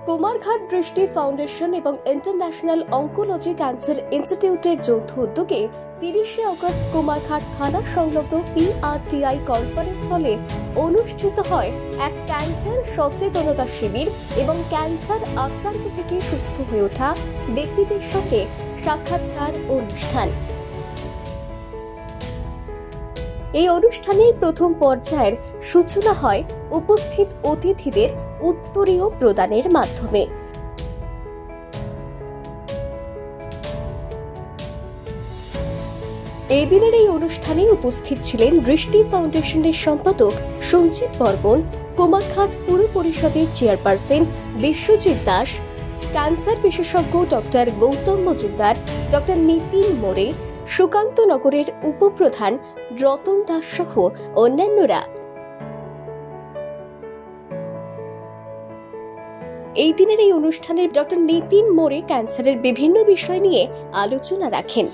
কুমারঘাট দৃষ্টি ফাউন্ডেশন এবং international oncology cancer ইনস্টিটিউটের যৌথ উদ্যোগে 30শে আগস্ট কুমারঘাট থানা সংলগ্ন PRTI কনফারেন্স হলে অনুষ্ঠিত হয় এক ক্যান্সার সচেতনতা শিবির এবং ক্যান্সার আক্রান্ত থেকে সুস্থ হয়ে ওঠা ব্যক্তিদের সঙ্গে সাক্ষাৎকার অনুষ্ঠান। এই অনুষ্ঠানের প্রথম পর্যায়ের সূচনা হয় উপস্থিত অতিথিদের উত্তরীয় প্রদানের মাধ্যমে। এই দিনের এই অনুষ্ঠানে উপস্থিত ছিলেন দৃষ্টি ফাউন্ডেশনের সম্পাদক সঞ্জীব বর্মন, কুমারঘাট পুর পরিষদের চেয়ারপারসন বিশ্বজিৎ দাস, ক্যান্সার বিশেষজ্ঞ ডক্টর গৌতম মজুমদার, ডক্টর নীতিন মোরে, সুকান্ত নগরের উপপ্রধান রতন দাস সহ অন্যান্যরা। এই দিনের এই অনুষ্ঠানে ডক্টর নীতিন মোরে ক্যান্সারের বিভিন্ন বিষয় নিয়ে আলোচনা রাখেন।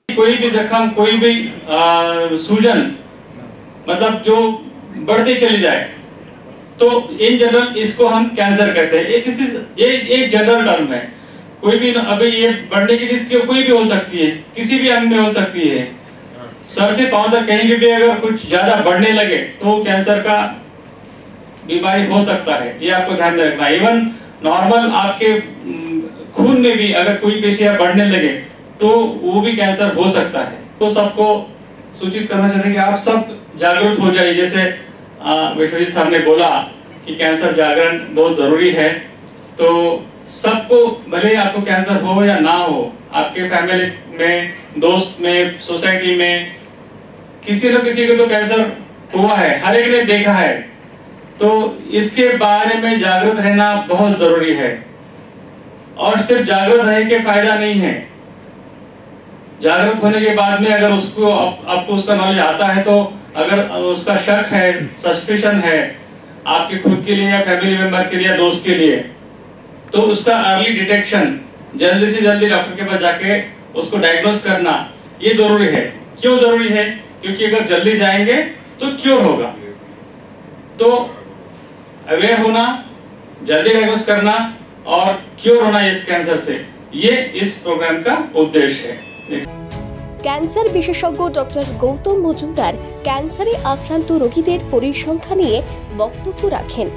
कोई भी जख्म, कोई भी सूजन मतलब जो बढ़ती चली जाए तो इन जनरल इसको हम कैंसर कहते हैं। ये एक जनरल टर्म है। कोई भी अभी ये बढ़ने की जिसकी कोई भी हो सकती है, किसी भी अंग में हो सकती है। सर से पांव तक कहीं भी अगर कुछ ज्यादा बढ़ने लगे तो कैंसर का बीमारी हो सकता है, ये आपको ध्यान में रखना। इवन नॉर्मल आपके खून में भी अगर कोई पेशियां बढ़ने लगे तो वो भी कैंसर हो सकता है। तो सबको सूचित करना चाहते हैं कि आप सब जागरूक हो जाइए। जैसे विश्वजीत साहब ने बोला कि कैंसर जागरण बहुत जरूरी है, तो सबको भले आपको कैंसर हो या ना हो, आपके फैमिली में, दोस्त में, सोसाइटी में किसी न किसी को तो कैंसर हुआ है, हर एक ने देखा है। तो इसके बारे में जागरूक रहना बहुत जरूरी है। और सिर्फ जागरूक रहने के फायदा नहीं है, जागरूक होने के बाद में अगर उसको आपको उसका नॉलेज आता है तो अगर उसका शक है, सस्पिशन है आपके खुद के लिए या फैमिली मेंबर के लिए या दोस्त के लिए, तो उसका अर्ली डिटेक्शन, जल्दी से जल्दी डॉक्टर के पास जाके उसको डायग्नोस करना ये जरूरी है। क्यों जरूरी है? क्योंकि अगर जल्दी जाएंगे तो क्योर होगा। तो अवेयर होना, जल्दी डायग्नोस करना और क्योर होना इस कैंसर से, ये इस प्रोग्राम का उद्देश्य है। ক্যান্সার বিশেষজ্ঞ ডক্টর গৌতম মজুমদার ক্যান্সারে আক্রান্ত রোগীদের পরিসংখ্যান নিয়ে বক্তব্য রাখেন।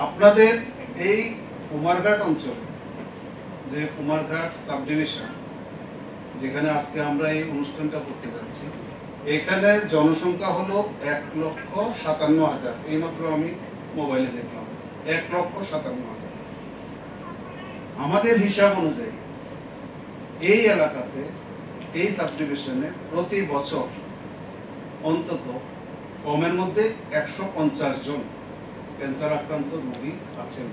আপনাদের এই কুমারঘাট অঞ্চল, যে কুমারঘাট সাব ডিভিশন যেখানে আজকে আমরা এই অনুষ্ঠানটা করতে যাচ্ছি, এখানে জনসংখ্যা হলো 1,57,000। এইমাত্র আমি মোবাইলে দেখলাম 1,57,000। আমাদের হিসাব অনুযায়ী এই এলাকাতে, এই সাব ডিভিশনে প্রতি বছর অন্তত কমের মধ্যে 150 জন ক্যান্সার আক্রান্ত রোগী আছেন।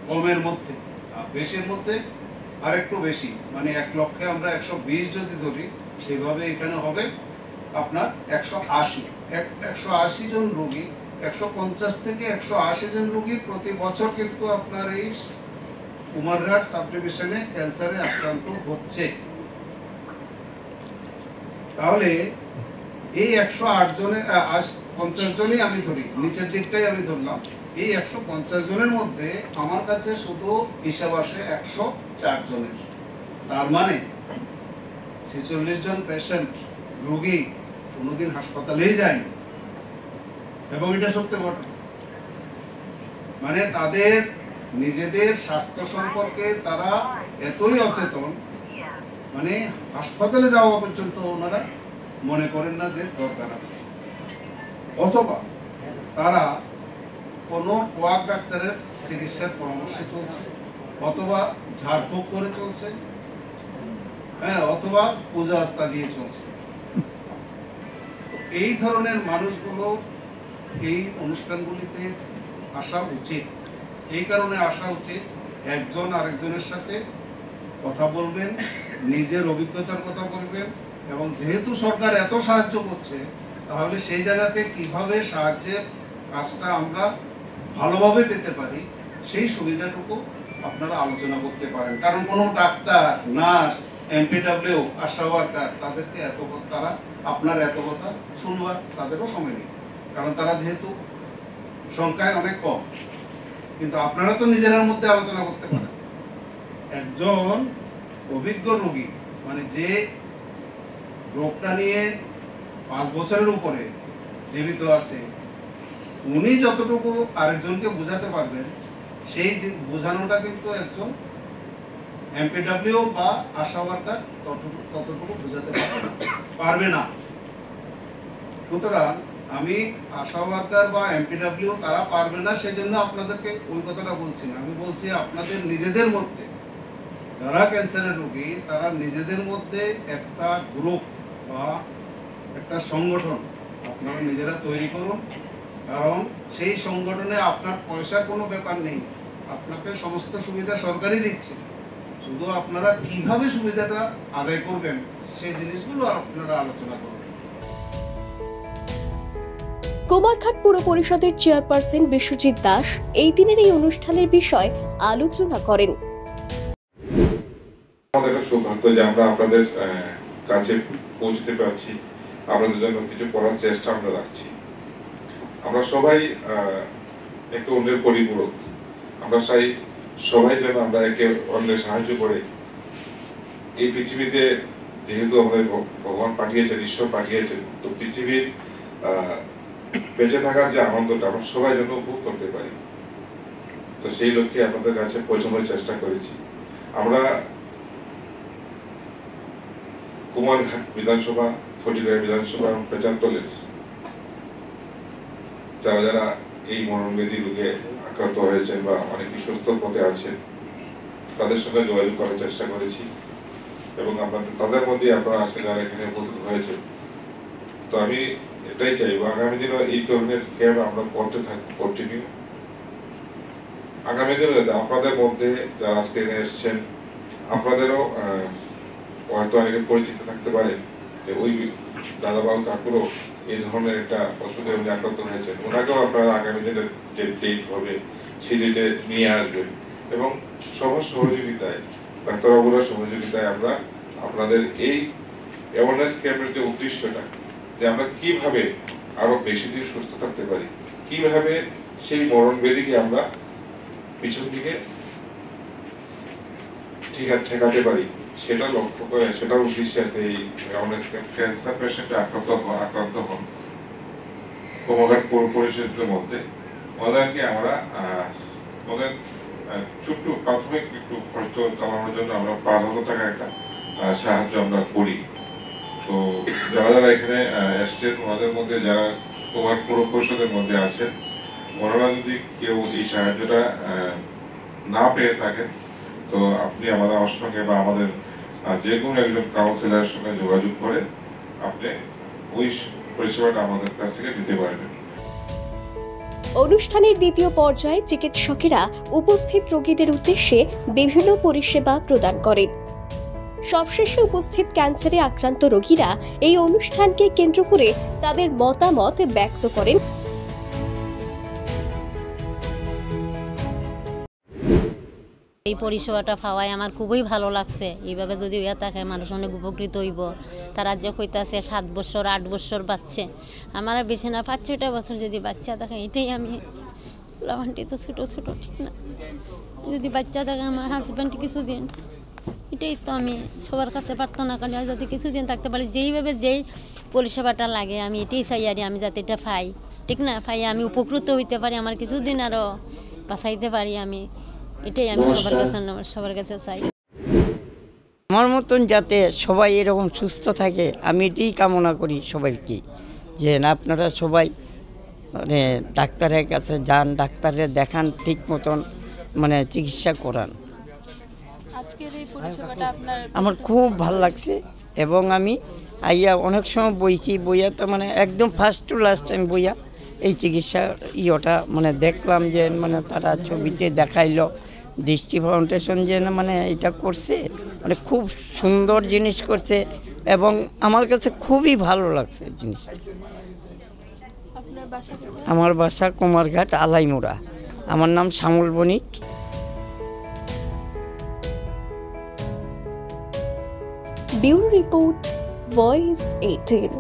কমের মধ্যে, আর বেশির মধ্যে আরেকটু বেশি, মানে 1 লক্ষে আমরা 120 যদি ধরি, সেভাবে এখানে হবে আপনার 180 জন রোগী। 150 থেকে 180 জন রোগী প্রতি বছর কিন্তু আপনার এই কুমারঘাট সাব ডিভিশনে ক্যান্সারে আক্রান্ত হচ্ছে। তাহলে এই 108 জনের 50 জনই আমি ধরি, নিচের দিকটাই আমি ধরলাম। এই 150 জনের মধ্যে আমার কাছে শুধু হিসাব আসে 104 জনের। তার মানে 46 জন পেশেন্ট, রোগী কোনোদিন হাসপাতালেই যায়নি। এবং এটা সত্য ঘটনা। মানে তাদের নিজেদের স্বাস্থ্য সম্পর্কে তারা এতই অচেতন, মানে হাসপাতালে যাওয়া পর্যন্ত ওনারা মনে করেন না যে দরকার আছে, অথবা তারা কোনো কোয়াক ডাক্তারের চিকিৎসার পরামর্শে চলছে, অথবা ঝাড়ফুঁক করে চলছে, হ্যাঁ, অথবা পূজা আস্থা দিয়ে চলছে। এই ধরনের মানুষগুলো এই অনুষ্ঠানগুলিতে আসা উচিত। এই কারণে আসা উচিত, একজন আরেকজনের সাথে কথা বলবেন, নিজের অভিজ্ঞতার কথা বলবেন, এবং যেহেতু সরকার এত সাহায্য করছে, তাহলে সেই জায়গাতে কিভাবে সাহায্যের কাজটা আমরা ভালোভাবে পেতে পারি সেই সুবিধাটুকু আপনারা আলোচনা করতে পারেন। কারণ কোনো ডাক্তার, নার্স, MPW, আশা ওয়ার্কার তাদেরকে তারা আপনার এত কথা শুনবার তাদেরও সময় নেই, কারণ তারা যেহেতু সংখ্যায় অনেক কম। কিন্তু আপনারা তো নিজেদের মধ্যে আলোচনা করতে পারেন। একজন অভিজ্ঞ রোগী, মানে যে রোগটা নিয়ে 5 বছরের উপরে জীবিত আছে, উনি যতটুকু আরেকজনকে বোঝাতে পারবেন, সেই বোঝানোটা কিন্তু একজন এমপিডব্লিউ বা আশা ওয়ার্কার ততটুকু বোঝাতে পারবে না। সুতরাং আমি আশা ওয়ার্কার বা এমপিডব্লিউ তারা পারবে না, সেজন্য আপনাদেরকে ওই কথাটা বলছি না। আমি বলছি আপনাদের নিজেদের মধ্যে যারা ক্যান্সারের রোগী, তারা নিজেদের মধ্যে একটা গ্রুপ বা একটা সংগঠন আপনারা নিজেরা তৈরি করুন। কারণ সেই সংগঠনে আপনার পয়সার কোনো ব্যাপার নেই, আপনাকে সমস্ত সুবিধা সরকারই দিচ্ছে, শুধু আপনারা কিভাবে সুবিধাটা আদায় করবেন সেই জিনিসগুলো আপনারা আলোচনা করবেন। কুমারঘাট পৌর পরিষদের চেয়ারপারসন বিশ্বজিৎ দাস এই দিনের এই অনুষ্ঠানের বিষয় আলোচনা করেন। আমাদের সৌভাগ্য যে আমরা আপনাদের কাছে পৌঁছতে পারছি, আপনাদের জন্য কিছু করার চেষ্টা আমরা রাখছি। আমরা সবাই একে অন্যের পরিপূরক, আমরা চাই সবাই যেন আমরা একে অন্যের সাহায্য করে এই পৃথিবীতে, যেহেতু আমাদের ভগবান পাঠিয়েছেন, ঈশ্বর পাঠিয়েছেন, তো পৃথিবীর বেঁচে থাকার যে আনন্দটা আমরা সবাই যেন উপভোগ করতে পারি, তো সেই লক্ষ্যে আপনাদের কাছে পৌঁছানোর চেষ্টা করেছি। আমরা কুমারঘাট বিধানসভা, ফটিকরাই বিধানসভা এবং পেচারতলের যারা যারা এই মরণব্যাধি রোগে আক্রান্ত হয়েছেন বা অনেকে সুস্থ পথে আছেন, তাদের সঙ্গে যোগাযোগ করার চেষ্টা করেছি এবং আমরা তাদের মধ্যে আপনারা আজকে যারা এখানে উপস্থিত হয়েছে, তো আমি এটাই চাইবো আগামী দিনে এই ধরনের ক্যাম্প আমরা করতে থাকবো, কন্টিনিউ। আগামী দিনে আপনাদের মধ্যে যারা আজকে এখানে এসেছেন, আপনাদেরও হয়তো অনেকে পরিচিত থাকতে পারে যে ওই দাদাবাবু কাকুরও এই ধরনের একটা অসুখে উনি আক্রান্ত হয়েছেন, ওনাকেও আপনারা আগামী দিনের যে ডেট হবে সেই ডেটে নিয়ে আসবেন এবং সবার সহযোগিতায়, ডাক্তারবাবুরা সহযোগিতায় আমরা আপনাদের এই অ্যাওয়ারনেস ক্যাম্পের যে উদ্দেশ্যটা, যে আমরা কিভাবে আরো বেশি দিন সুস্থ থাকতে পারি, কিভাবে সেই মরণ ব্যাধিকে আমরা পিছন দিকে ঠেকাতে পারি, সেটা লক্ষ্য করে, সেটার উদ্দেশ্যে এই অ্যাওয়ারনেস ক্যাম্প। ক্যান্সার পেশেন্ট আক্রান্ত হন কুমারঘাট পৌর পরিষদের মধ্যে, ওদেরকে আমরা ওদের ছোট্ট প্রাথমিক একটু খরচ চালানোর জন্য আমরা 5,000 টাকা একটা সাহায্য আমরা করি। তো যারা যারা এখানে এসছেন, ওনাদের মধ্যে যারা কুমারঘাট পৌর পরিষদের মধ্যে আছেন, ওনারা যদি কেউ এই সাহায্যটা না পেয়ে থাকেন, তো আপনি আমার সঙ্গে বা আমাদের যে কোনো একজন কাউন্সিলরের সঙ্গে যোগাযোগ করে আপনি ওই পরিষেবাটা আমাদের কাছ থেকে নিতে পারবেন। অনুষ্ঠানের দ্বিতীয় পর্যায়ে চিকিৎসকেরা উপস্থিত রোগীদের উদ্দেশ্যে বিভিন্ন পরিষেবা প্রদান করেন। সবশেষে উপস্থিত ক্যান্সারে আক্রান্ত রোগীরা এই অনুষ্ঠানকে কেন্দ্র করে তাদের মতামত ব্যক্ত করেন। এই পরিষেবাটা পাওয়ায় আমার খুবই ভালো লাগছে। এইভাবে যদি হইয়া থাকে মানুষ অনেক উপকৃত হইব। তারা যে কইতাছে 7 বছর 8 বছর বাচ্চা, আমার বেশি না 5-6টা বছর যদি বাচ্চা থাকে, এটাই আমি লাভান্টি তো ছোটো ছোটো, ঠিক না? যদি বাচ্চা থাকে আমার হাজব্যান্ড কিছুদিন, এটাই তো আমি সবার কাছে প্রার্থনা করি যাতে কিছুদিন থাকতে পারি। যেইভাবে যেই পরিষেবাটা লাগে আমি এটাই চাই, আর আমি যাতে এটা পাই, ঠিক না? পাই আমি উপকৃত হইতে পারি, আমার কিছুদিন আরও বাঁচাইতে পারি, আমি এটাই আমি সবার কাছে চাই। আমার মতন যাতে সবাই এরকম সুস্থ থাকে, আমি এটাই কামনা করি সবাইকে, যে আপনারা সবাই মানে ডাক্তারের কাছে যান, ডাক্তারের দেখান, ঠিক মতন মানে চিকিৎসা করান। আমার খুব ভালো লাগছে এবং আমি আইয়া অনেক সময় বইয়া তো মানে একদম ফার্স্ট টু লাস্ট টাইম বইয়া এই চিকিৎসা ইয়েটা মানে দেখলাম, যে মানে তারা ছবিতে দেখাইলো দৃষ্টি ফাউন্ডেশন যে মানে এটা করছে, মানে খুব সুন্দর জিনিস করছে এবং আমার কাছে খুবই ভালো লাগছে জিনিসটা। আমার বাসা কুমারঘাট আলাইমুড়া, আমার নাম Shyamal Banik. Bureau report, Voice 18।